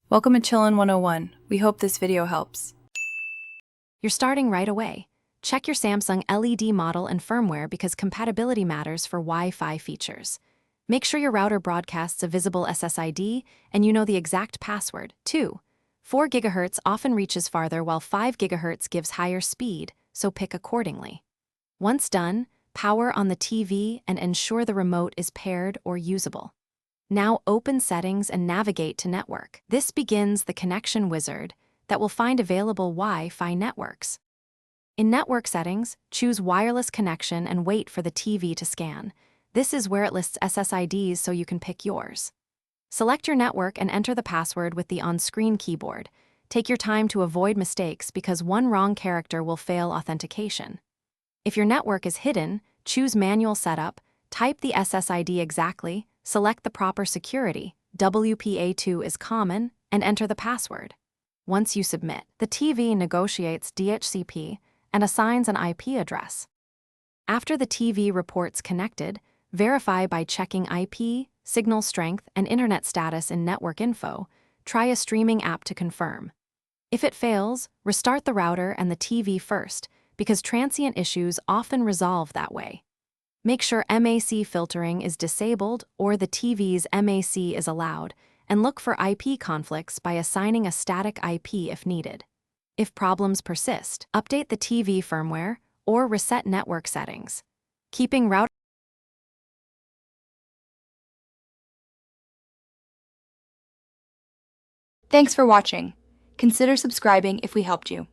Welcome to Chillin' 101. We hope this video helps. You're starting right away. Check your Samsung LED model and firmware because compatibility matters for Wi-Fi features. Make sure your router broadcasts a visible SSID and you know the exact password, too. 4 GHz often reaches farther while 5 GHz gives higher speed, so pick accordingly. Once done, power on the TV and ensure the remote is paired or usable. Now open Settings and navigate to Network. This begins the connection wizard that will find available Wi-Fi networks. In Network Settings, choose Wireless Connection and wait for the TV to scan. This is where it lists SSIDs so you can pick yours. Select your network and enter the password with the on-screen keyboard. Take your time to avoid mistakes because one wrong character will fail authentication. If your network is hidden, choose Manual Setup, type the SSID exactly, select the proper security, WPA2 is common, and enter the password. Once you submit, the TV negotiates DHCP and assigns an IP address. After the TV reports connected, verify by checking IP, signal strength, and internet status in Network Info. Try a streaming app to confirm. If it fails, restart the router and the TV first, because transient issues often resolve that way. Make sure MAC filtering is disabled or the TV's MAC is allowed, and look for IP conflicts by assigning a static IP if needed. If problems persist, update the TV firmware or reset network settings. Keeping router. Thanks for watching. Consider subscribing if we helped you.